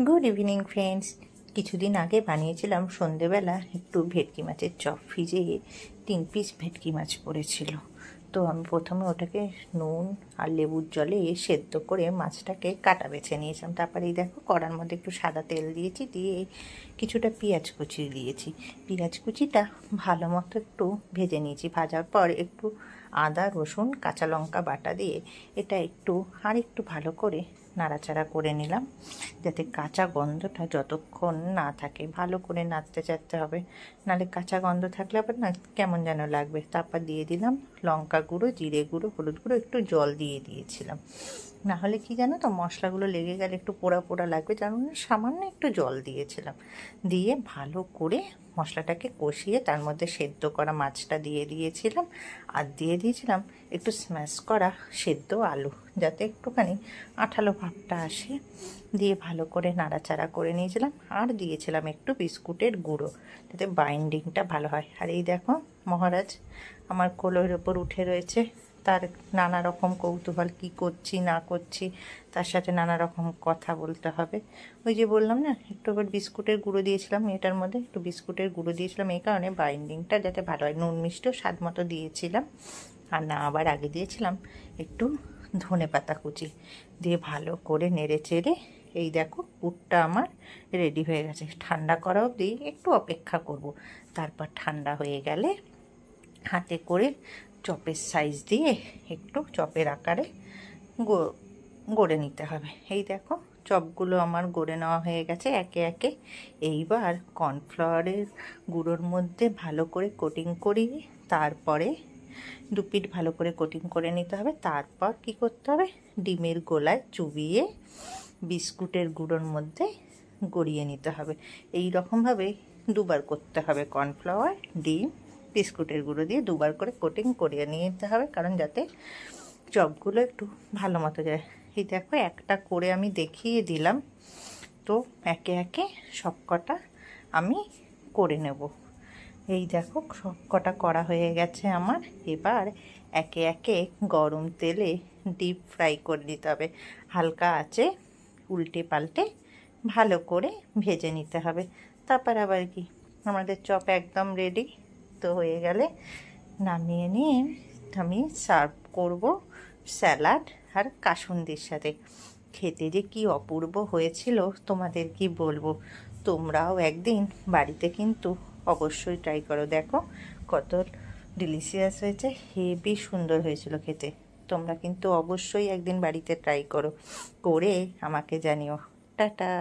Good evening friends. কিছুদিন আগে বানিয়েছিলাম সন্ধেবেলা একটু ভেটকি মাছের চপ। ফ্রিজে 3 পিস ভেটকি মাছ পড়েছিল, তো আমি প্রথমে ওটাকে নুন আর লেবুর জলে সেদ্ধ করে মাছটাকে কাটা বেছে নিয়েছিলাম। তারপরে এই দেখো কড়ার মধ্যে একটু সাদা তেল দিয়েছি, দিয়ে কিছুটা পেঁয়াজ কুচি দিয়েছি। পেঁয়াজ কুচিটা ভালো মতো একটু ভেজে নিয়েছি। ভাজার পর একটু আদা রসুন কাঁচা লঙ্কা বাটা দিয়ে এটা একটু ভালো করে নাড়াচাড়া করে নিলাম, যাতে কাঁচা গন্ধটা যতক্ষণ না থাকে ভালো করে নাড়তে চাড়তে হবে, নাহলে কাঁচা গন্ধ থাকলে আবার না কেমন যেন লাগবে। তারপর দিয়ে দিলাম লঙ্কা গুঁড়ো, জিরে গুঁড়ো, হলুদ গুঁড়ো, একটু জল দিয়ে দিয়েছিলাম, না হলে কি জানো তো মশলাগুলো লেগে গেলে একটু পোড়া পোড়া লাগবে, যার জন্য সামান্য একটু জল দিয়েছিলাম। দিয়ে ভালো করে মশলাটাকে কষিয়ে তার মধ্যে সেদ্ধ করা মাছটা দিয়ে দিয়েছিলাম, আর দিয়ে দিয়েছিলাম একটু স্ম্যাশ করা সেদ্ধ আলু, যাতে একটুখানি আঠালো ভাবটা আসে। দিয়ে ভালো করে নাড়াচাড়া করে নিয়েছিলাম, আর দিয়েছিলাম একটু বিস্কুটের গুঁড়ো, যাতে বাইন্ডিংটা ভালো হয়। আর এই দেখো মহারাজ আমার কোলের ওপর উঠে রয়েছে, তার নানা রকম কৌতূহল, কী করছি না করছি, তার সাথে নানা রকম কথা বলতে হবে। ওই যে বললাম না একটু আবার বিস্কুটের গুঁড়ো দিয়েছিলাম, এটার মধ্যে একটু বিস্কুটের গুঁড়ো দিয়েছিলাম এই কারণে বাইন্ডিংটা যাতে ভালো হয়। নুন মিষ্টিও স্বাদ মতো দিয়েছিলাম, আর না আবার আগে দিয়েছিলাম একটু ধনেপাতা কুচি দিয়ে ভালো করে নেড়ে চেড়ে এই দেখো পুরটা আমার রেডি হয়ে গেছে। ঠান্ডা করা অবধি একটু অপেক্ষা করব, তারপর ঠান্ডা হয়ে গেলে হাতে করে চপের সাইজ দিয়ে একটু চপের আকারে গড়ে নিতে হবে। এই দেখো চপগুলো আমার গড়ে নেওয়া হয়ে গেছে একে একে। এইবার কর্নফ্লাওয়ারের গুঁড়োর মধ্যে ভালো করে কোটিং করিয়ে তারপরে 2 পিঠ ভালো করে কোটিং করে নিতে হবে। তারপর কি করতে হবে, ডিমের গোলায় চুবিয়ে বিস্কুটের গুঁড়োর মধ্যে গড়িয়ে নিতে হবে। এই রকমভাবে 2বার করতে হবে, কর্নফ্লাওয়ার ডিম বিস্কুটের গুঁড়ো দিয়ে 2বার করে কোটিং করিয়ে নিতে হবে, কারণ যাতে চপগুলো একটু ভালো মতো যায়। এই দেখো একটা করে আমি দেখিয়ে দিলাম, তো একে একে সব কটা আমি করে নেব। এই দেখো সব কটা করা হয়ে গেছে আমার। এবার একে একে গরম তেলে ডিপ ফ্রাই করে নিতে হবে, হালকা আঁচে উল্টে পাল্টে ভালো করে ভেজে নিতে হবে। তারপর আবার কি আমাদের চপ একদম রেডি। তো হয়ে গেলে নামিয়ে নিয়ে আমি সার্ভ করব স্যালাড আর কাসুন্দির সাথে। খেতে যে কি অপূর্ব হয়েছিল তোমাদের কি বলবো। তোমরাও একদিন বাড়িতে কিন্তু অবশ্যই ট্রাই করো। দেখো কত ডিলিশিয়াস হয়েছে, হেভি সুন্দর হয়েছিল খেতে। তোমরা কিন্তু অবশ্যই একদিন বাড়িতে ট্রাই করো, করে আমাকে জানিও। টাটা।